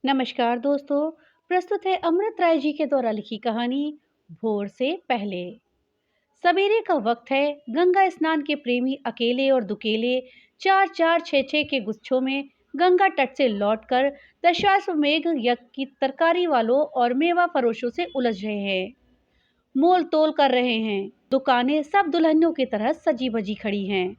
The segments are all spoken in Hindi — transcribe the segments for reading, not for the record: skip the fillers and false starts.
नमस्कार दोस्तों। प्रस्तुत है अमृत राय जी के द्वारा लिखी कहानी भोर से पहले। सवेरे का वक्त है। गंगा स्नान के प्रेमी अकेले और दुकेले चार चार छह छह के गुच्छों में गंगा तट से लौटकर दशाश्वमेध यज्ञ की तरकारी वालों और मेवा फरोशों से उलझ रहे हैं, मोल तोल कर रहे हैं। दुकानें सब दुल्हनियों की तरह सजी बजी खड़ी हैं।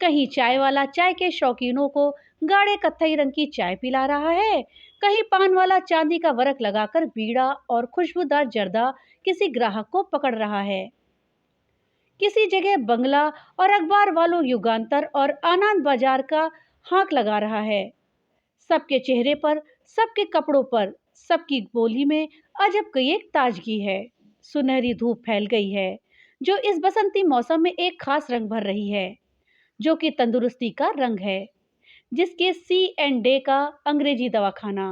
कहीं चाय वाला चाय के शौकीनों को गाढ़े कत्थई रंग की चाय पिला रहा है, कहीं पान वाला चांदी का वरक लगाकर बीड़ा और खुशबूदार जर्दा किसी ग्राहक को पकड़ रहा है। किसी जगह बंगला और अखबार वालों युगांतर और आनंद बाजार का हाक लगा रहा है। सबके चेहरे पर, सबके कपड़ों पर, सबकी बोली में अजब की एक ताजगी है। सुनहरी धूप फैल गई है जो इस बसंती मौसम में एक खास रंग भर रही है, जो कि तंदुरुस्ती का रंग है, जिसके सी एंड डे का अंग्रेजी दवाखाना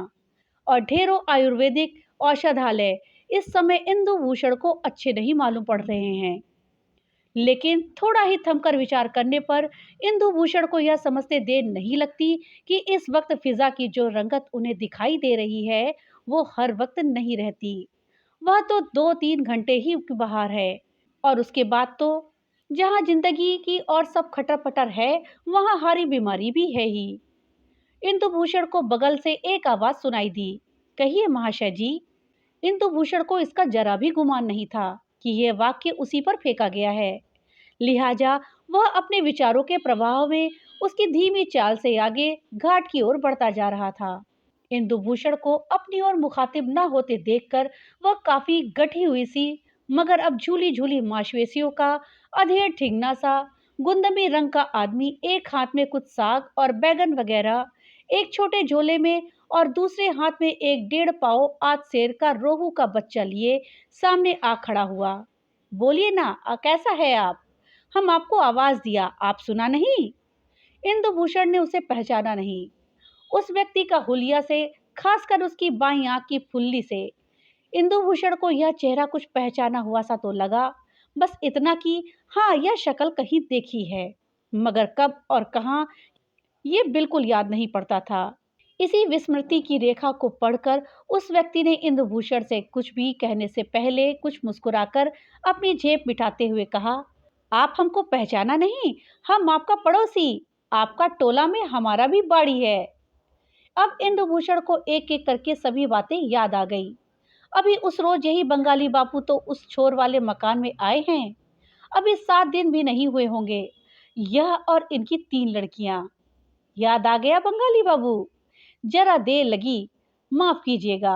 और ढेरों आयुर्वेदिक औषधालय इस समय इंदु भूषण को अच्छे नहीं मालूम पड़ रहे हैं। लेकिन थोड़ा ही थमकर विचार करने पर इंदु भूषण को यह समझते देर नहीं लगती कि इस वक्त फिजा की जो रंगत उन्हें दिखाई दे रही है वो हर वक्त नहीं रहती। वह तो 2-3 घंटे ही बाहर है, और उसके बाद तो जहाँ जिंदगी की और सब खटर पटर है वहाँ हारी बीमारी भी है ही। इंदुभूषण को बगल से एक आवाज सुनाई दी, कहिए महाशय जी। इंदुभूषण को इसका जरा भी गुमान नहीं था कि यह वाक्य उसी पर फेंका गया है, लिहाजा वह अपने विचारों के प्रवाह में उसकी धीमी चाल से आगे घाट की ओर बढ़ता जा रहा था। इंदुभूषण को अपनी ओर मुखातिब न होते देखकर वह काफी गठी हुई सी मगर अब झूली झूली मांसपेशियों का अधेड़ ठिगना सा गुंदमी रंग का आदमी एक हाथ में कुछ साग और बैगन वगैरह एक छोटे झोले में और दूसरे हाथ में एक 1.5 पाव आध शेर का रोहू का बच्चा लिए सामने आ खड़ा हुआ। बोलिए ना, कैसा है आप? हम आपको आवाज दिया, आप सुना नहीं? इंदुभूषण ने उसे पहचाना नहीं। उस व्यक्ति का हुलिया से, खासकर उसकी बाईं आंख की फुल्ली से इंदुभूषण को यह चेहरा कुछ पहचाना हुआ सा तो लगा। बस इतना कि हाँ, यह शक्ल कहीं देखी है, मगर कब और कहाँ ये बिल्कुल याद नहीं पड़ता था। इसी विस्मृति की रेखा को पढ़कर उस व्यक्ति ने इंदुभूषण से कुछ भी कहने से पहले कुछ मुस्कुराकर अपनी जेब मिटाते हुए कहा, आप हमको पहचाना नहीं? हम आपका पड़ोसी, आपका टोला में हमारा भी बाड़ी है। अब इंदुभूषण को एक एक करके सभी बातें याद आ गई। अभी उस रोज यही बंगाली बापू तो उस छोर वाले मकान में आए हैं। अभी 7 दिन भी नहीं हुए होंगे। यह और इनकी 3 लड़कियां। याद आ गया बंगाली बाबू? जरा देर लगी, माफ कीजिएगा।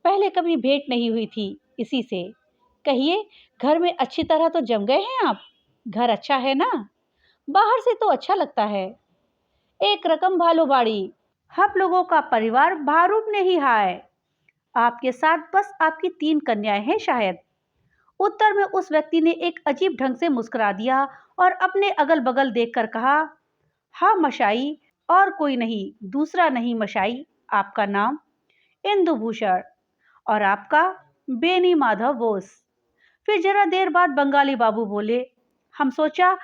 पहले कभी भेंट नहीं हुई थी इसी से। कहिए, घर में अच्छी तरह तो जम गए हैं आप? घर अच्छा है ना? बाहर से तो अच्छा लगता है। एक रकम भालो बाड़ी। हम लोगों का परिवार भारूप नहीं है। आपके साथ बस आपकी 3 कन्याएं हैं शायद। उत्तर में उस व्यक्ति ने एक अजीब ढंग से मुस्कुरा दिया और अपने अगल बगल देखकर कहा, हाँ मशाई, और कोई नहीं, दूसरा नहीं मशाई। आपका नाम? इंदुभूषण। और आपका? बेनी माधव बोस। फिर जरा देर बाद बंगाली बाबू बोले, हम सोचा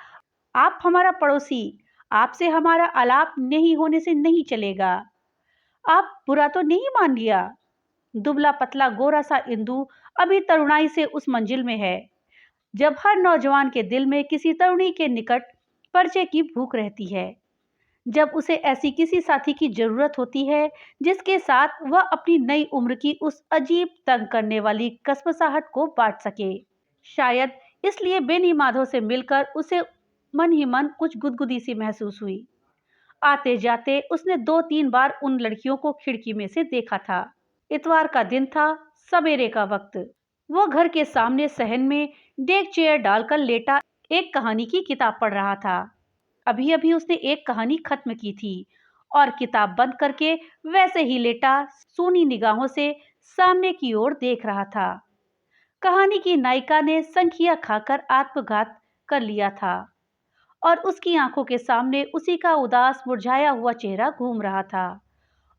आप हमारा पड़ोसी, आपसे हमारा आलाप नहीं होने से नहीं चलेगा। आप बुरा तो नहीं मान लिया? दुबला पतला गोरा सा इंदु अभी तरुणाई से उस मंजिल में है जब हर नौजवान के दिल में किसी तरुणी के निकट परिचय की भूख रहती है, जब उसे ऐसी किसी साथी की जरूरत होती है जिसके साथ वह अपनी नई उम्र की उस अजीब तंग करने वाली कसमसाहट को बांट सके। शायद इसलिए बेनी माधव से मिलकर उसे मन ही मन कुछ गुदगुदी सी महसूस हुई। आते जाते उसने 2-3 बार उन लड़कियों को खिड़की में से देखा था। इतवार का दिन था, सवेरे का वक्त। वो घर के सामने सहन में डेक चेयर डालकर लेटा एक कहानी की किताब पढ़ रहा था। अभी अभी उसने एक कहानी खत्म की थी और किताब बंद करके वैसे ही लेटा सूनी निगाहों से सामने की ओर देख रहा था। कहानी की नायिका ने संखिया खाकर आत्मघात कर लिया था और उसकी आंखों के सामने उसी का उदास मुरझाया हुआ चेहरा घूम रहा था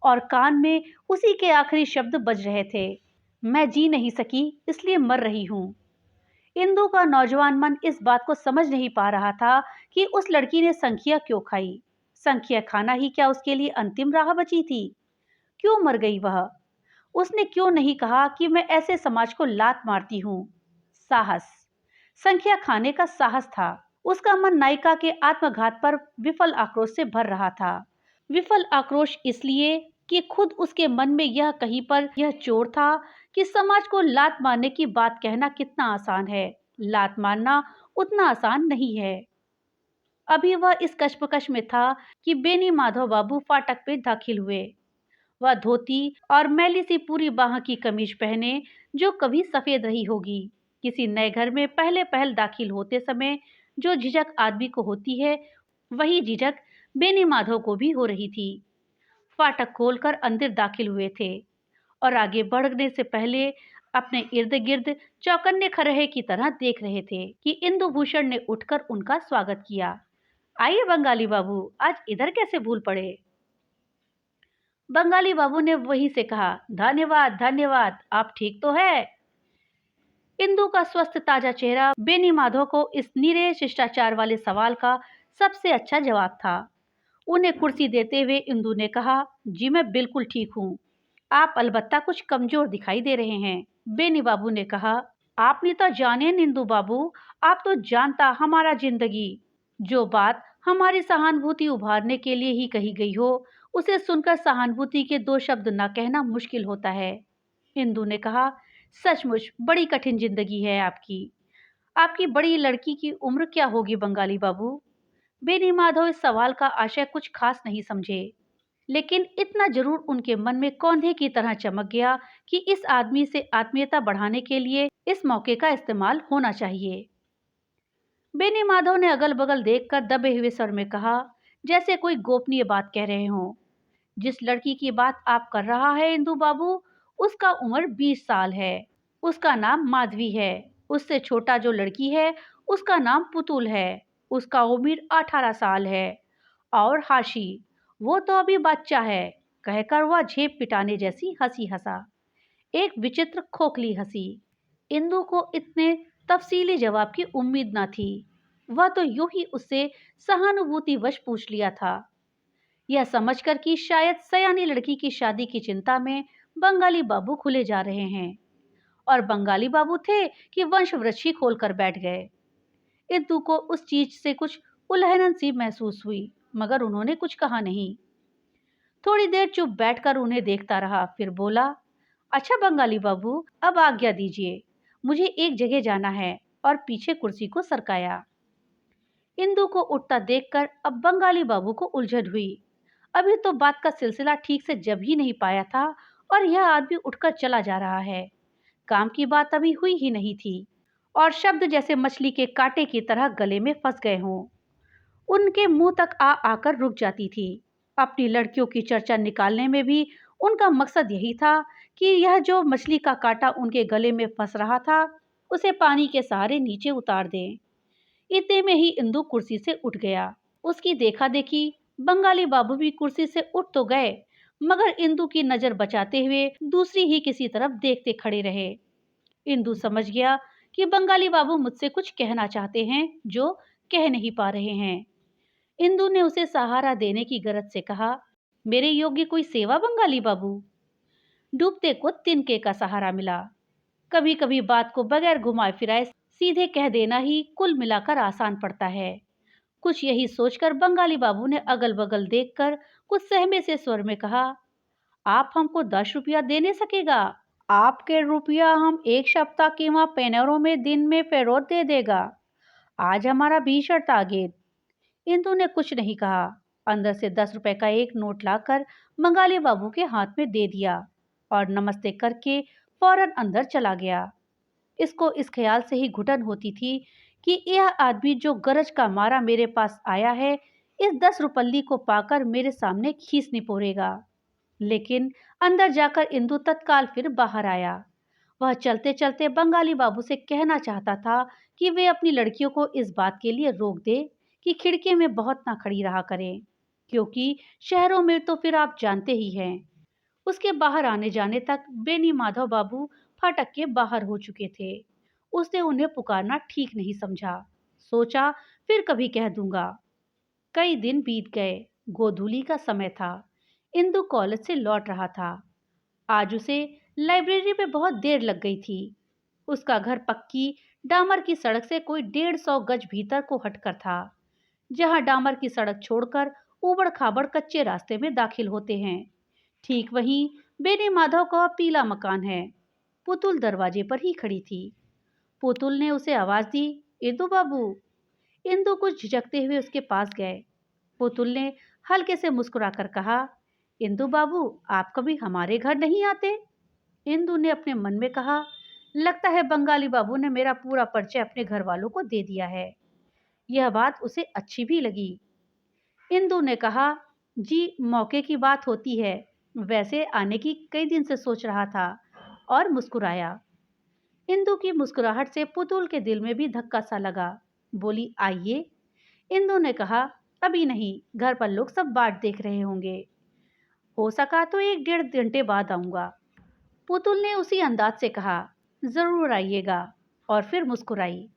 और कान में उसी के आखिरी शब्द बज रहे थे, मैं जी नहीं सकी इसलिए मर रही हूँ। इंदु का नौजवान मन इस बात को समझ नहीं पा रहा था कि उस लड़की ने संखिया क्यों खाई। संखिया खाना ही क्या उसके लिए अंतिम राह बची थी? क्यों मर गई वह? उसने क्यों नहीं कहा कि मैं ऐसे समाज को लात मारती हूँ। साहस, संख्या खाने का साहस था। उसका मन नायिका के आत्मघात पर विफल आक्रोश से भर रहा था। विफल आक्रोश इसलिए कि खुद उसके मन में यह कहीं पर यह चोर था कि समाज को लात मारने की बात कहना कितना आसान है, लात मारना उतना आसान नहीं है। अभी वह इस कश्मकश में था कि बेनी माधव बाबू फाटक पे दाखिल हुए। वह धोती और मैली सी पूरी बाह की कमीज पहने, जो कभी सफेद रही होगी। किसी नए घर में पहले पहल दाखिल होते समय जो झिझक आदमी को होती है, वही झिझक बेनी माधव को भी हो रही थी। फाटक खोलकर अंदर दाखिल हुए थे और आगे बढ़ने से पहले अपने इर्द गिर्द चौकन्ने खरहे की तरह देख रहे थे कि इंदु भूषण ने उठकर उनका स्वागत किया। आइए बंगाली बाबू, आज इधर कैसे भूल पड़े। बंगाली बाबू ने वहीं से कहा, धन्यवाद धन्यवाद, आप ठीक तो है। इंदु का स्वस्थ ताजा चेहरा बेनी माधव को इस निरे शिष्टाचार वाले सवाल का सबसे अच्छा जवाब था। उन्हें कुर्सी देते हुए इंदु ने कहा, जी मैं बिल्कुल ठीक हूँ, आप अलबत्ता कुछ कमजोर दिखाई दे रहे हैं। बेनी बाबू ने कहा, आपने तो जाने इंदु बाबू, आप तो जानता हमारा जिंदगी। जो बात हमारी सहानुभूति उभारने के लिए ही कही गई हो, उसे सुनकर सहानुभूति के दो शब्द न कहना मुश्किल होता है। इंदु ने कहा, सचमुच बड़ी कठिन जिंदगी है आपकी। आपकी बड़ी लड़की की उम्र क्या होगी बंगाली बाबू। बेनी माधव इस सवाल का आशय कुछ खास नहीं समझे, लेकिन इतना जरूर उनके मन में कौंधे की तरह चमक गया कि इस आदमी से आत्मीयता बढ़ाने के लिए इस मौके का इस्तेमाल होना चाहिए। बेनी माधव ने अगल बगल देखकर दबे हुए स्वर में कहा, जैसे कोई गोपनीय बात कह रहे हो। जिस लड़की की बात आप कर रहा है इंदु बाबू, उसका उम्र 20 साल है। उसका नाम माधवी है। उससे छोटा जो लड़की है, उसका नाम पुतुल है। उसका उम्र 18 साल है। और हाशी, वो तो अभी बच्चा है। कहकर वह झेप पिटाने जैसी हंसी हंसा, एक विचित्र खोखली हंसी। इंदु को इतने तफसीली जवाब की उम्मीद न थी। वह तो यूं ही उससे सहानुभूतिवश पूछ लिया था, यह समझकर कि शायद सयानी लड़की की शादी की चिंता में बंगाली बाबू खुले जा रहे हैं। और बंगाली बाबू थे कि वंश वृक्षी खोलकर बैठ गए। इंदु को उस चीज से कुछ उल्हन सी महसूस हुई, मगर उन्होंने कुछ कहा नहीं। थोड़ी देर चुप बैठकर उन्हें देखता रहा, फिर बोला, अच्छा बंगाली बाबू, अब आज्ञा दीजिए, मुझे एक जगह जाना है। और पीछे कुर्सी को सरकाया। इंदु को उठता देखकर अब बंगाली बाबू को उलझन हुई। अभी तो बात का सिलसिला ठीक से जब ही नहीं पाया था और यह आदमी उठकर चला जा रहा है। काम की बात अभी हुई ही नहीं थी और शब्द जैसे मछली के कांटे की तरह गले में फंस गए हों। उनके मुंह तक आ आकर रुक जाती थी। अपनी लड़कियों की चर्चा निकालने में भी उनका मकसद यही था कि यह जो मछली का कांटा उनके गले में फंस रहा था, उसे पानी के सहारे नीचे उतार दें। इतने में ही इंदु कुर्सी से उठ गया। उसकी देखा देखी बंगाली बाबू भी कुर्सी से उठ तो गए, मगर इंदु की नजर बचाते हुए दूसरी ही किसी तरफ देखते खड़े रहे। इंदु समझ गया कि बंगाली बाबू मुझसे कुछ कहना चाहते हैं जो कह नहीं पा रहे हैं। इंदु ने उसे सहारा देने की गरज से कहा, मेरे योग्य कोई सेवा बंगाली बाबू। डूबते को तिनके का सहारा मिला। कभी कभी बात को बगैर घुमाए फिराए सीधे कह देना ही कुल मिलाकर आसान पड़ता है। कुछ यही सोचकर बंगाली बाबू ने अगल बगल देखकर कुछ सहमे से स्वर में कहा, आप हमको 10 रुपया देने सकेगा। आपके रुपया हम एक सप्ताह की वहाँ पेनरों में दिन में फेरोत दे देगा। आज हमारा भीषण तागेद। इंदु ने कुछ नहीं कहा। अंदर से 10 रुपए का एक नोट लाकर बंगाली बाबू के हाथ में दे दिया और नमस्ते करके फौरन अंदर चला गया। इसको इस ख्याल से ही घुटन होती थी कि यह आदमी जो गरज का मारा मेरे पास आया है, इस 10 रुपल्ली को पाकर मेरे सामने खीस निपोरेगा। लेकिन अंदर जाकर इंदु तत्काल फिर बाहर आया। वह चलते चलते बंगाली बाबू से कहना चाहता था कि वे अपनी लड़कियों को इस बात के लिए रोक दे कि खिड़की में बहुत ना खड़ी रहा करें, क्योंकि शहरों में तो फिर आप जानते ही हैं। उसके बाहर आने जाने तक बेनी माधव बाबू फाटक के बाहर हो चुके थे। उसने उन्हें पुकारना ठीक नहीं समझा। सोचा फिर कभी कह दूंगा। कई दिन बीत गए। गोधूली का समय था। इंदु कॉलेज से लौट रहा था। आज उसे लाइब्रेरी में बहुत देर लग गई थी। उसका घर पक्की डामर की सड़क से कोई 150 गज भीतर को हटकर था, जहां डामर की सड़क छोड़कर ऊबड़ खाबड़ कच्चे रास्ते में दाखिल होते हैं। ठीक वहीं बेनी माधव का पीला मकान है। पुतुल दरवाजे पर ही खड़ी थी। पुतुल ने उसे आवाज दी, इंदु बाबू। इंदु कुछ झिझकते हुए उसके पास गए। पुतुल ने हल्के से मुस्कुराकर कहा, इंदु बाबू, आप कभी हमारे घर नहीं आते? इंदु ने अपने मन में कहा, लगता है बंगाली बाबू ने मेरा पूरा परिचय अपने घर वालों को दे दिया है। यह बात उसे अच्छी भी लगी। इंदु ने कहा, जी मौके की बात होती है, वैसे आने की कई दिन से सोच रहा था, और मुस्कुराया। इंदु की मुस्कुराहट से पुतुल के दिल में भी धक्का सा लगा। बोली, आइए। इंदु ने कहा, अभी नहीं, घर पर लोग सब बाट देख रहे होंगे। हो सका तो 1 डेढ़ घंटे बाद आऊंगा। पुतुल ने उसी अंदाज से कहा, जरूर आइएगा, और फिर मुस्कुराई।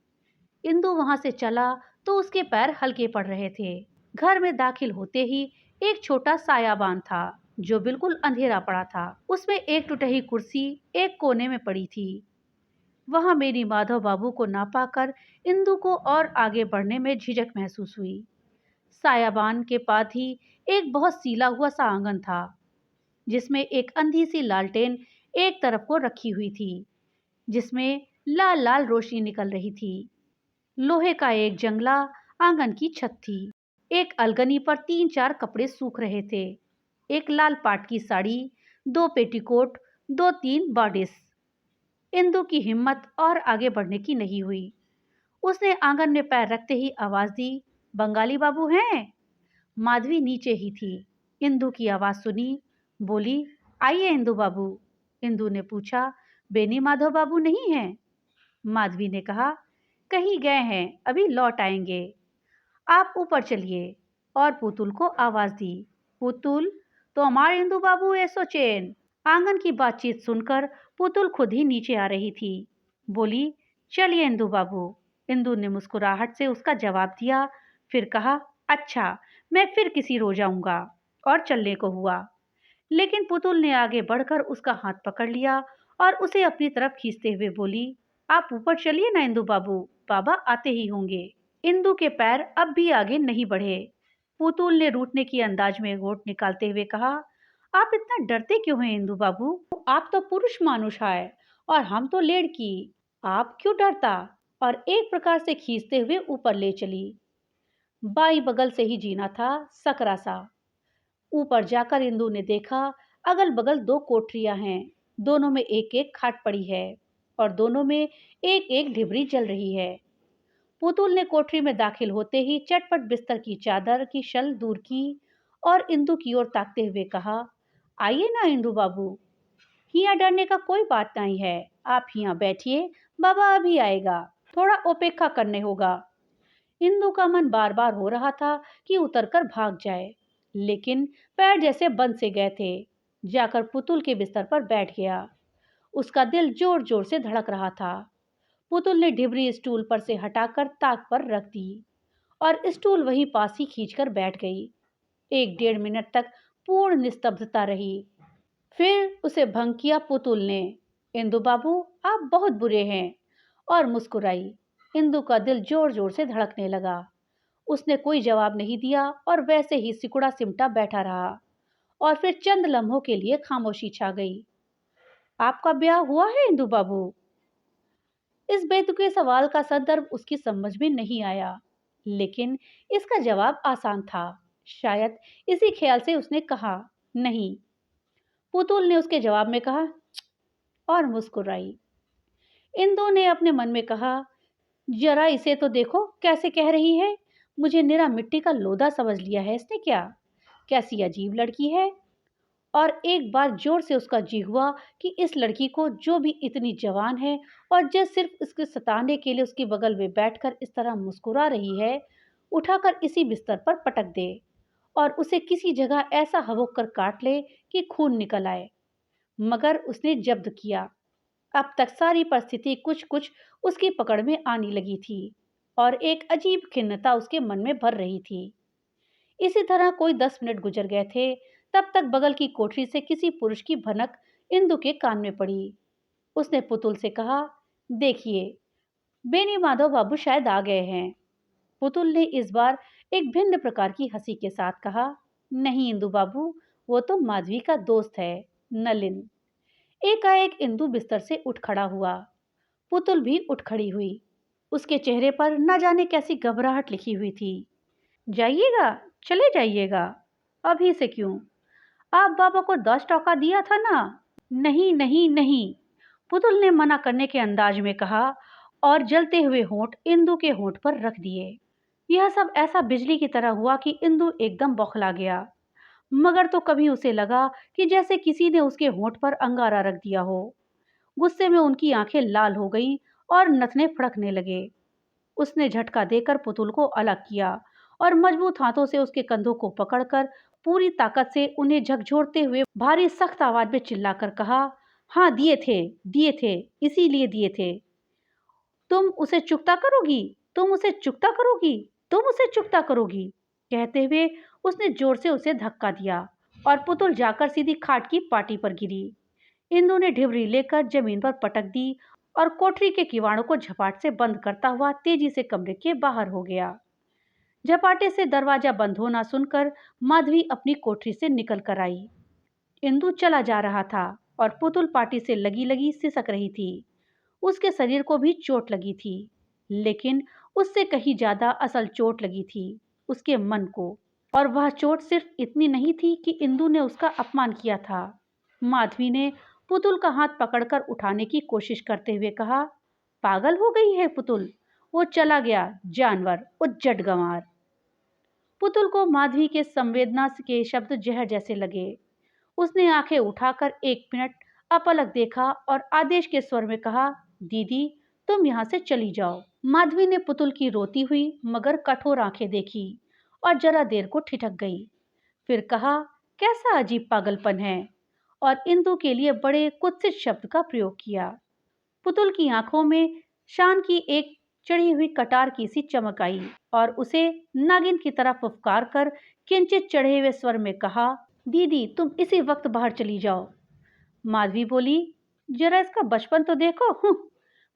इंदु वहां से चला तो उसके पैर हल्के पड़ रहे थे। घर में दाखिल होते ही एक छोटा सायाबान था, जो बिल्कुल अंधेरा पड़ा था। उसमें एक टूटी कुर्सी एक कोने में पड़ी थी। वहां मेरी माधव बाबू को ना पाकर इंदु को और आगे बढ़ने में झिझक महसूस हुई। सायाबान के पास ही एक बहुत सीला हुआ सा आंगन था, जिसमें एक अंधी सी लालटेन एक तरफ को रखी हुई थी, जिसमें लाल लाल रोशनी निकल रही थी। लोहे का एक जंगला आंगन की छत थी। एक अलगनी पर 3 4 कपड़े सूख रहे थे। एक लाल पाट की साड़ी, 2 पेटीकोट, 2 3 बॉडिस। इंदु की हिम्मत और आगे बढ़ने की नहीं हुई। उसने आंगन में पैर रखते ही आवाज दी, बंगाली बाबू हैं? माधवी नीचे ही थी। इंदु की आवाज सुनी, बोली, आइए इंदु बाबू। इंदु ने पूछा, बेनी माधव बाबू नहीं हैं? माधवी ने कहा, कहीं गए हैं, अभी लौट आएंगे। आप ऊपर चलिए। और पुतुल को आवाज दी, पुतुल, तो हमारे इंदु बाबू ऐसो चेन। आंगन की बातचीत सुनकर पुतुल खुद ही नीचे आ रही थी। बोली, चलिए इंदु बाबू। इंदु ने मुस्कुराहट से उसका जवाब दिया, फिर कहा, अच्छा, मैं फिर किसी रोज आऊंगा। और चलने को हुआ, लेकिन पुतुल ने आगे बढ़कर उसका हाथ पकड़ लिया और उसे अपनी तरफ खींचते हुए बोली, आप ऊपर चलिए ना इंदु बाबू, बाबा आते ही होंगे। इंदु के पैर अब भी आगे नहीं बढ़े। पुतुल ने रूठने की अंदाज में घोट निकालते हुए कहा, आप इतना डरते क्यों हैं इंदु बाबू? आप तो पुरुष मानुष है और हम तो लड़की। आप क्यों डरता? और एक प्रकार से खींचते हुए ऊपर ले चली। बाई बगल से ही जीना था, सकरा सा। ऊपर जाकर इंदु ने देखा, अगल बगल 2 कोठरियां हैं। दोनों में एक एक खाट पड़ी है और दोनों में एक एक ढिबरी जल रही है। पुतुल ने कोठरी में दाखिल होते ही चटपट बिस्तर की चादर की शल दूर की और इंदु की ओर ताकते हुए कहा, आइए ना इंदु बाबू, हिया डरने का कोई बात नहीं है। आप हिया बैठिए, बाबा अभी आएगा, थोड़ा उपेक्षा करने होगा। इंदु का मन बार बार हो रहा था कि उतरकर भाग जाए, लेकिन पैर जैसे बंद से गए थे। जाकर पुतुल के बिस्तर पर बैठ गया। उसका दिल जोर जोर से धड़क रहा था। पुतुल ने ढिबरी स्टूल पर से हटाकर ताक पर रख दी और स्टूल वहीं पास ही खींचकर बैठ गई। 1 डेढ़ मिनट तक पूर्ण निस्तब्धता रही। फिर उसे भंग किया पुतुल ने, इंदु बाबू, आप बहुत बुरे हैं। और मुस्कुराई। इंदु का दिल जोर जोर से धड़कने लगा। उसने कोई जवाब नहीं दिया और वैसे ही सिकुड़ा सिमटा बैठा रहा। और फिर चंद लम्हों के लिए खामोशी छा गई। आपका ब्याह हुआ है इंदु बाबू? इस बेतुके सवाल का संदर्भ उसकी समझ में नहीं आया, लेकिन इसका जवाब आसान था। शायद इसी ख्याल से उसने कहा, नहीं। पुतुल ने उसके जवाब में कहा, और मुस्कुराई। इंदु ने अपने मन में कहा, जरा इसे तो देखो कैसे कह रही है। मुझे निरा मिट्टी का लोदा समझ लिया है इसने क्या? कैसी अजीब लड़की है। और एक बार जोर से उसका जी हुआ कि इस लड़की को, जो भी इतनी जवान है और जो सिर्फ इसके सताने के लिए उसके बगल में बैठकर इस तरह मुस्कुरा रही है, उठाकर इसी बिस्तर पर पटक दे और उसे किसी जगह ऐसा हवोक कर काट ले कि खून निकल आए। मगर उसने जब्त किया। अब तक सारी परिस्थिति कुछ कुछ उसकी पकड़ में आने लगी थी और एक अजीब खिन्नता उसके मन में भर रही थी। इसी तरह कोई 10 मिनट गुजर गए थे। तब तक बगल की कोठरी से किसी पुरुष की भनक इंदु के कान में पड़ी। उसने पुतुल से कहा, देखिए, बेनी माधव बाबू शायद आ गए हैं। पुतुल ने इस बार एक भिन्न प्रकार की हंसी के साथ कहा, नहीं इंदु बाबू, वो तो माधवी का दोस्त है, नलिन। एकाएक इंदु बिस्तर से उठ खड़ा हुआ। पुतुल भी उठ खड़ी हुई। उसके चेहरे पर न जाने कैसी घबराहट लिखी हुई थी। जाइएगा, चले जाइएगा। अभी से क्यों? आप बाबा को 10 टका दिया था ना? नहीं नहीं नहीं, पुतुल ने मना करने के अंदाज में कहा और जलते हुए होंठ इंदु के होंठ पर रख दिए। यह सब ऐसा बिजली की तरह हुआ कि इंदु एकदम बौखला गया। मगर तो कभी उसे लगा कि जैसे किसी ने उसके होंठ पर अंगारा रख दिया हो। गुस्से में उनकी आंखें लाल हो गईं और नथने फड़कने लगे। उसने झटका देकर पुतुल को अलग किया और मजबूत हाथों से उसके कंधों को पकड़कर पूरी ताकत से उन्हें झकझोरते हुए भारी सख्त आवाज में चिल्लाकर कहा, हाँ दिए थे, इसीलिए दिए थे। तुम उसे चुकता करोगी, तुम उसे चुकता करोगी, तुम उसे चुकता करोगी, कहते हुए उसने जोर से उसे धक्का दिया और पुतुल जाकर सीधी खाट की पाटी पर गिरी। इंदु ने ढिबरी लेकर जमीन पर पटक दी और कोठरी के किवाड़ों को झपाट से बंद करता हुआ तेजी से कमरे के बाहर हो गया। झपाटे से दरवाजा बंद होना सुनकर माधवी अपनी कोठरी से निकल कर आई। इंदु चला जा रहा था और पुतुल पाटी से लगी लगी सिसक रही थी। उसके शरीर को भी चोट लगी थी, लेकिन उससे कहीं ज्यादा असल चोट लगी थी उसके मन को। और वह चोट सिर्फ इतनी नहीं थी कि इंदु ने उसका अपमान किया था। माधवी ने पुतुल का हाथ पकड़कर उठाने की कोशिश करते हुए कहा, पागल हो गई है पुतुल, वो चला गया जानवर, उज्जट गंवार। पुतुल को माधवी के संवेदना के शब्द जहर जैसे लगे। उसने आंखें उठाकर 1 मिनट अपलक देखा और आदेश के स्वर में कहा, दीदी तुम यहाँ से चली जाओ। माधवी ने पुतुल की रोती हुई मगर कठोर आंखें देखी और जरा देर को ठिठक गई। फिर कहा, कैसा अजीब पागलपन है, और इंदु के लिए बड़े कुत्सित शब्द का प्रयोग किया। पुतुल की आंखों में शान की एक चढ़ी हुई कटार की सी चमक आई और उसे नागिन की तरह फुफकार कर किंचित चढ़े हुए स्वर में कहा, दीदी तुम इसी वक्त बाहर चली जाओ। माधवी बोली, जरा इसका बचपन तो देखो।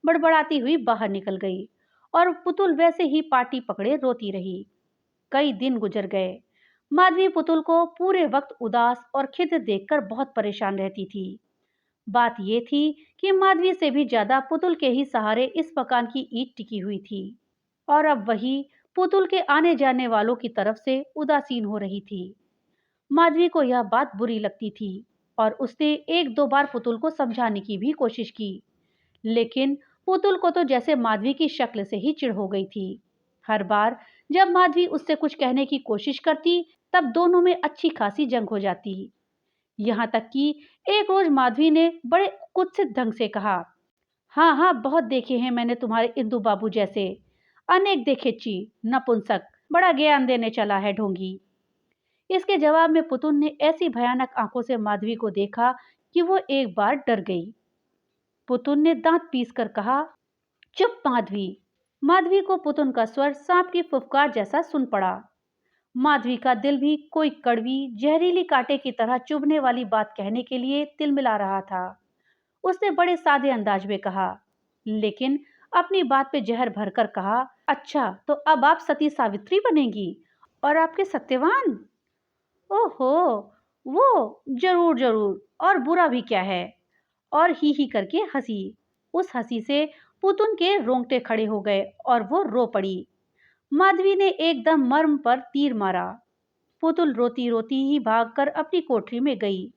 बड़बड़ाती हुई बाहर निकल गई और पुतुल वैसे ही पाटी पकड़े रोती रही। कई दिन गुजर गए। माधवी पुतुल को पूरे वक्त उदास और खिन्न देखकर बहुत परेशान रहती थी। बात यह थी कि माधवी से भी ज्यादा पुतुल के ही सहारे इस मकान की ईंट टिकी हुई थी और अब वही पुतुल के आने जाने वालों की तरफ से उदासीन हो रही थी। माधवी को यह बात बुरी लगती थी और उसने 1-2 बार पुतुल को समझाने की भी कोशिश की, लेकिन पुतुल को तो जैसे माधवी की शक्ल से ही चिढ़ हो गई थी। हर बार जब माधवी उससे कुछ कहने की कोशिश करती, तब दोनों में अच्छी खासी जंग हो जाती। यहाँ तक कि एक रोज माधवी ने बड़े कुत्सित ढंग से कहा, हाँ हाँ बहुत देखे हैं मैंने तुम्हारे इंदु बाबू जैसे, अनेक देखे ची, नपुंसक, बड़ा ज्ञान देने चला है ढोंगी। इसके जवाब में पुतुल ने ऐसी भयानक आंखों से माधवी को देखा कि वो एक बार डर गई। पुतुल ने दांत पीसकर कहा, चुप माधवी। माधवी को पुतुल का स्वर सांप की फुफकार जैसा सुन पड़ा। माधवी का दिल भी कोई कड़वी जहरीली कांटे की तरह चुभने वाली बात कहने के लिए तिलमिला रहा था। उसने बड़े सादे अंदाज में कहा, लेकिन अपनी बात पे जहर भरकर कहा, अच्छा तो अब आप सती सावित्री बनेंगी और आपके सत्यवान? ओहो, वो जरूर जरूर, और बुरा भी क्या है? और ही करके हंसी। उस हंसी से पुतुल के रोंगटे खड़े हो गए और वो रो पड़ी। माधवी ने एकदम मर्म पर तीर मारा। पुतुल रोती रोती ही भागकर अपनी कोठरी में गई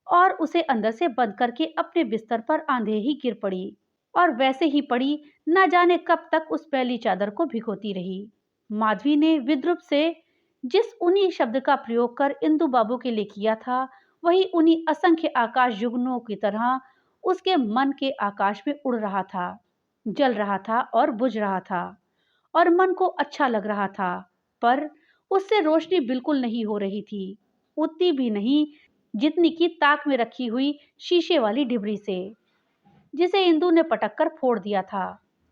और उसे अंदर से बंद करके अपने बिस्तर पर आंधे ही गिर पड़ी और वैसे ही पड़ी, न जाने कब तक उस पहली चादर को भिगोती रही। माधवी ने विद्रुप से जिस उन्हीं शब्द का प्रयोग कर इंदु बाबू के लिए किया था, वही उन्हीं असंख्य आकाश युगनों की तरह उसके मन के आकाश में उड़ रहा था, जल रहा था और बुझ रहा था और मन को अच्छा लग रहा था, पर उससे रोशनी बिल्कुल नहीं हो रही थी, उतनी भी नहीं जितनी की ताक में रखी हुई शीशे वाली डिबरी से, जिसे इंदु ने पटक कर फोड़ दिया था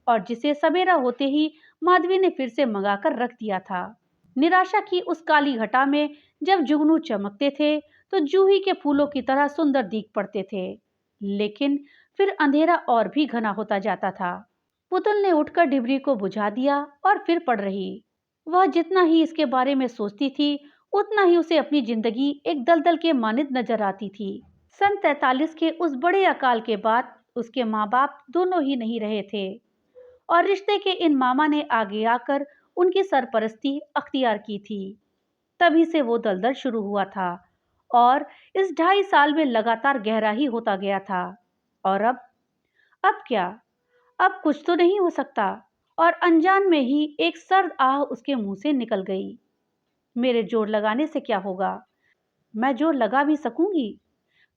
और जिसे सवेरा होते ही माधवी ने फिर से मंगाकर रख दिया था। निराशा की उस काली घटा में जब जुगनू चमकते थे, तो जूही के फूलों की तरह सुंदर दिख पड़ते थे। लेकिन फिर अंधेरा और भी घना होता जाता था। पुतुल ने उठकर डिबरी को बुझा दिया और फिर पड़ रही। वह जितना ही इसके बारे में सोचती थी, उतना ही उसे अपनी जिंदगी एक दलदल के मानिंद नजर आती थी। सन 43 के उस बड़े अकाल के बाद उसके माँ बाप दोनों ही नहीं रहे थे और रिश्ते के इन मामा ने आगे आकर उनकी सरपरस्ती अख्तियार की थी। तभी से वो दलदल शुरू हुआ था और इस 2.5 साल में लगातार गहरा ही होता गया था। और अब क्या? अब कुछ तो नहीं हो सकता। और अनजान में ही एक सर्द आह उसके मुंह से निकल गई। मेरे जोर लगाने से क्या होगा? मैं जोर लगा भी सकूंगी?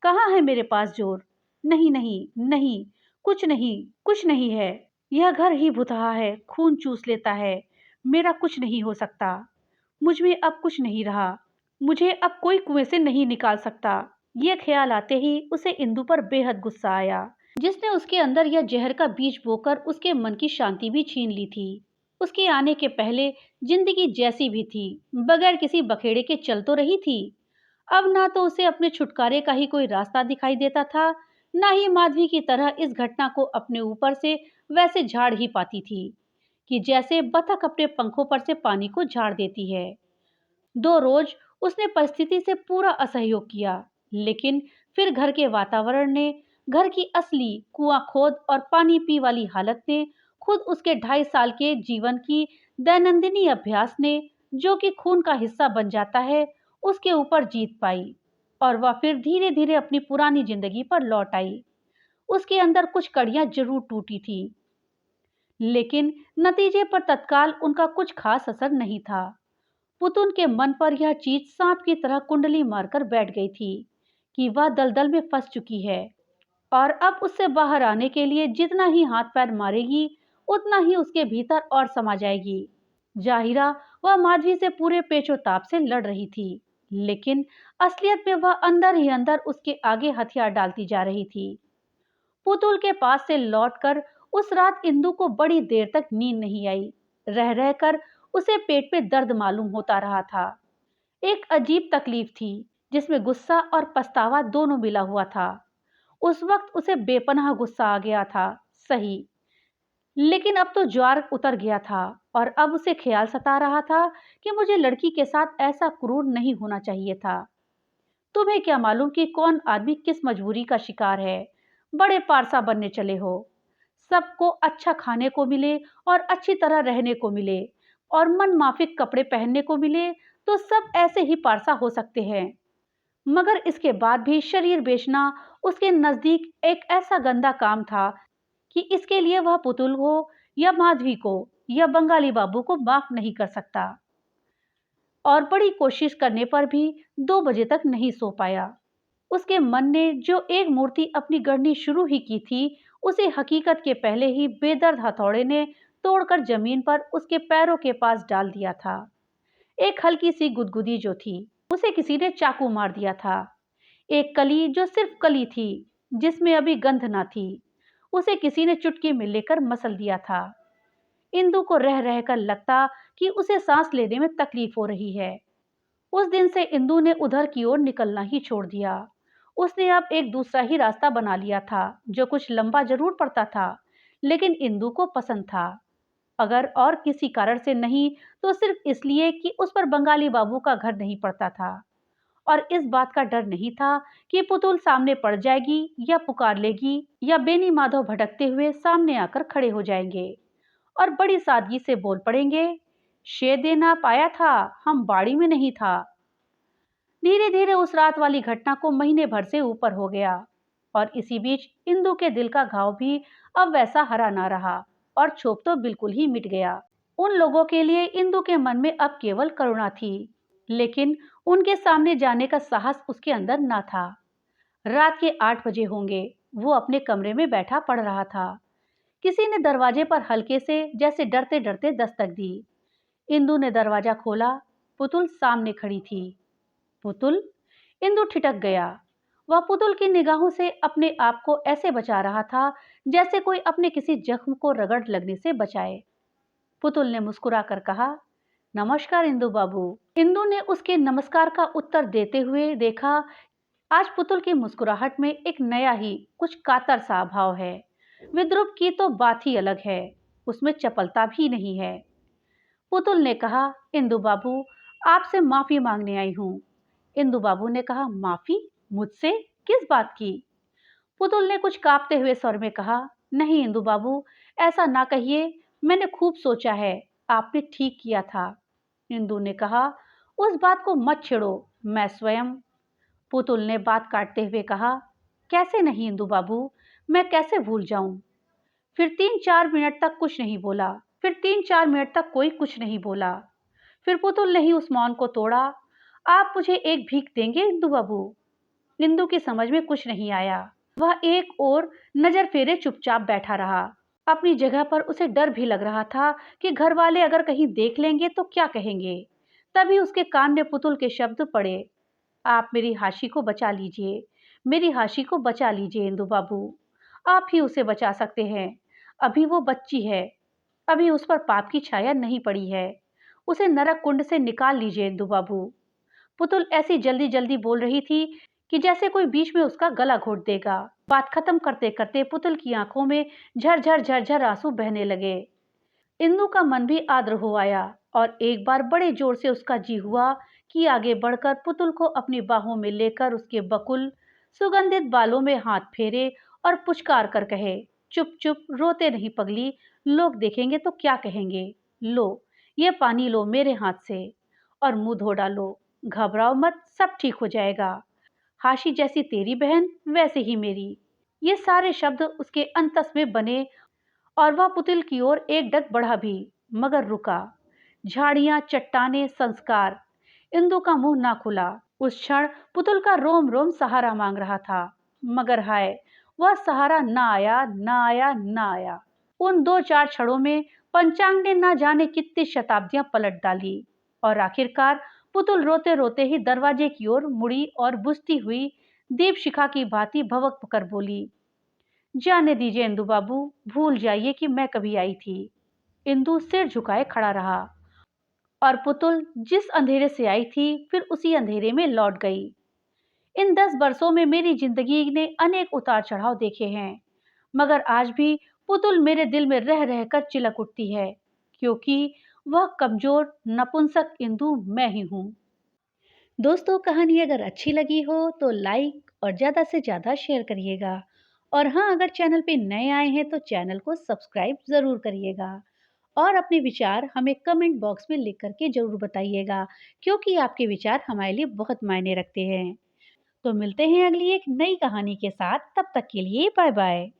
कहाँ है मेरे पास जोर? नहीं नहीं नहीं, कुछ नहीं, कुछ नहीं है। यह घर ही भुतहा है, खून चूस लेता है। मेरा कुछ नहीं हो सकता। मुझ में अब कुछ नहीं रहा। मुझे अब कोई कुएं से नहीं निकाल सकता। ये ख्याल आते ही उसे इंदु पर बेहद गुस्सा आया, जिसने उसके अंदर यह जहर का बीज बोकर उसके मन की शांति भी छीन ली थी। उसके आने के पहले जिंदगी जैसी भी थी, बगैर किसी बखेड़े के चल तो रही थी। अब ना तो उसे अपने छुटकारे का ही कोई रास्ता दिखाई देता था, ना ही माधवी की तरह इस घटना को अपने ऊपर से वैसे झाड़ ही पाती थी कि जैसे बतख अपने पंखों पर से पानी को झाड़ देती है। 2 रोज उसने परिस्थिति से पूरा असहयोग किया, लेकिन फिर घर के वातावरण ने, घर की असली कुआं खोद और पानी पी वाली हालत ने, खुद उसके 2.5 साल के जीवन की दैनंदिनी अभ्यास ने, जो कि खून का हिस्सा बन जाता है, उसके ऊपर जीत पाई और वह फिर धीरे धीरे अपनी पुरानी जिंदगी पर लौट आई। उसके अंदर कुछ कड़ियां जरूर टूटी थी, लेकिन नतीजे पर तत्काल उनका कुछ खास असर नहीं था। पुतुन के मन पर यह चीज सांप की तरह कुंडली मारकर बैठ गई थी कि वह दलदल में फंस चुकी है और अब उससे बाहर आने के लिए जितना ही हाथ पैर मारेगी, उतना ही उसके भीतर और समा जाएगी। जाहिरा वह माधवी से पूरे पेचोताप से लड़ रही थी, लेकिन असलियत में वह अंदर ही अंदर उसके आगे हथियार डालती जा रही थी। पुतुल के पास से लौटकर उस रात इंदु को बड़ी देर तक नींद नहीं आई। रह रहकर उसे पेट में दर्द मालूम होता रहा था। एक अजीब तकलीफ थी, जिसमें गुस्सा और पछतावा दोनों मिला हुआ था। उस वक्त उसे बेपनाह गुस्सा आ गया था, सही, लेकिन अब तो ज्वार उतर गया था और अब उसे ख्याल सता रहा था कि मुझे लड़की के साथ ऐसा क्रूर नहीं होना चाहिए था। तुम्हें क्या मालूम कि कौन आदमी किस मजबूरी का शिकार है। बड़े पारसा बनने चले हो। सबको अच्छा खाने को मिले और अच्छी तरह रहने को मिले और मन माफिक कपड़े पहनने को मिले, तो सब ऐसे ही पारसा हो सकते हैं। मगर इसके बाद भी शरीर बेचना उसके नजदीक एक ऐसा गंदा काम था कि इसके लिए वह पुतुल को या माधवी को या बंगाली बाबू को माफ नहीं कर सकता। और बड़ी कोशिश करने पर भी 2 बजे तक नहीं सो पाया। उसके मन ने जो एक मूर्ति अपनी गढ़नी शुरू ही की थी, उसे हकीकत के पहले ही बेदर्द हथौड़े ने तोड़कर जमीन पर उसके पैरों के पास डाल दिया था। एक हल्की सी गुदगुदी जो थी, उसे किसी ने चाकू मार दिया था। एक कली जो सिर्फ कली थी, जिसमें अभी गंध ना थी, उसे किसी ने चुटकी में लेकर मसल दिया था। इंदु को रह रहकर लगता कि उसे सांस लेने में तकलीफ हो रही है। उस दिन से इंदु ने उधर की ओर निकलना ही छोड़ दिया। उसने अब एक दूसरा ही रास्ता बना लिया था, जो कुछ लंबा जरूर पड़ता था, लेकिन इंदु को पसंद था। अगर और किसी कारण से नहीं, तो सिर्फ इसलिए कि उस पर बंगाली बाबू का घर नहीं पड़ता था और इस बात का डर नहीं था कि पुतुल सामने पड़ जाएगी या पुकार लेगी या बेनी माधव भटकते हुए सामने आकर खड़े हो जाएंगे और बड़ी सादगी से बोल पड़ेंगे, शे देना पाया था, हम बाड़ी में नहीं था। धीरे धीरे उस रात वाली घटना को महीने भर से ऊपर हो गया और इसी बीच इंदु के दिल का घाव भी अब वैसा हरा ना रहा और क्षोभ तो बिल्कुल ही मिट गया। उन लोगों के लिए इंदु के मन में अब केवल करुणा थी, लेकिन उनके सामने जाने का साहस उसके अंदर ना था। रात के 8 बजे होंगे। वो अपने कमरे में बैठा पढ़ रहा था। किसी ने दरवाजे पर हल्के से, जैसे डरते डरते दस्तक दी। इंदु ने दरवाजा खोला। पुतुल सामने खड़ी थी। पुतुल? इंदु ठिठक गया। वह पुतुल की निगाहों से अपने आप को ऐसे बचा रहा था जैसे कोई अपने किसी जख्म को रगड़ लगने से बचाए। पुतुल ने मुस्कुराकर कहा, नमस्कार इंदु बाबू। इंदु ने उसके नमस्कार का उत्तर देते हुए देखा, आज पुतुल की मुस्कुराहट में एक नया ही कुछ कातर सा भाव है। विद्रुप की तो बात ही अलग है, उसमें चपलता भी नहीं है। पुतुल ने कहा, इंदु बाबू, आपसे माफी मांगने आई हूँ। इंदु बाबू ने कहा, माफी? मुझसे? किस बात की? पुतुल ने कुछ कांपते हुए स्वर में कहा, नहीं इंदु बाबू, ऐसा ना कहिए, मैंने खूब सोचा है, आपने ठीक किया था। इंदु ने कहा, उस बात को मत छेड़ो, मैं स्वयं। पुतुल ने बात काटते हुए कहा, कैसे नहीं इंदु बाबू, मैं कैसे भूल जाऊं? फिर 3-4 मिनट तक कुछ नहीं बोला। फिर 3-4 मिनट तक कोई कुछ नहीं बोला। फिर पुतुल ने ही उस मौन को तोड़ा। आप मुझे एक भीख देंगे इंदु बाबू? इंदु की समझ में कुछ नहीं आया। वह एक और नजर फेरे चुपचाप बैठा रहा। अपनी जगह पर उसे डर भी लग रहा था कि घर वाले अगर कहीं देख लेंगे तो क्या कहेंगे। तभी उसके कान में पुतुल के शब्द पड़े, आप मेरी हाशी को बचा लीजिए, मेरी हाशी को बचा लीजिए इंदु बाबू। आप ही उसे बचा सकते हैं। अभी वो बच्ची है, अभी उस पर पाप की छाया नहीं पड़ी है। उसे नरक कुंड से निकाल लीजिए इंदु बाबू। पुतुल ऐसी जल्दी जल्दी बोल रही थी कि जैसे कोई बीच में उसका गला घोट देगा। बात खत्म करते करते पुतुल की आंखों में झरझर झरझर आंसू बहने लगे। इंदु का मन भी आर्द्र हो आया और एक बार बड़े जोर से उसका जी हुआ कि आगे बढ़कर पुतुल को अपनी बाहों में लेकर उसके बकुल सुगंधित बालों में हाथ फेरे और पुचकार कर कहे, चुप चुप, रोते नहीं पगली, लोग देखेंगे तो क्या कहेंगे। लो, ये पानी लो मेरे हाथ से और मुंह धो डालो। घबराओ मत, सब ठीक हो जाएगा। हाशी जैसी तेरी बहन वैसे ही मेरी। ये सारे शब्द उसके अंतस में बने और वह पुतुल की ओर एक डग बढ़ा भी, मगर रुका। झाड़ियां, चट्टाने, संस्कार। इंदु का मुंह ना खुला। उस क्षण पुतुल का रोम रोम सहारा मांग रहा था, मगर हाय, वह सहारा ना आया, ना आया, ना आया। उन 2-4 क्षणों में पंचांग ने ना जाने कितनी शताब्दियां पलट डाली और आखिरकार पुतुल रोते रोते ही दरवाजे की ओर मुड़ी और बुझती हुई दीप शिखा की भांति भवक कर बोली, जाने दीजिए इंदु बाबू, भूल जाइए कि मैं कभी आई थी। इंदु सिर झुकाए खड़ा रहा और पुतुल जिस अंधेरे से आई थी फिर उसी अंधेरे में लौट गई। इन 10 बरसों में मेरी जिंदगी ने अनेक उतार चढ़ाव देखे हैं, मगर आज भी पुतुल मेरे दिल में रह रहकर चिलक उठती है, क्योंकि वह कमजोर नपुंसक इंदु मैं ही हूँ। दोस्तों, कहानी अगर अच्छी लगी हो तो लाइक और ज़्यादा से ज़्यादा शेयर करिएगा। और हाँ, अगर चैनल पे नए आए हैं तो चैनल को सब्सक्राइब ज़रूर करिएगा और अपने विचार हमें कमेंट बॉक्स में लिख करके ज़रूर बताइएगा, क्योंकि आपके विचार हमारे लिए बहुत मायने रखते हैं। तो मिलते हैं अगली एक नई कहानी के साथ, तब तक के लिए बाय बाय।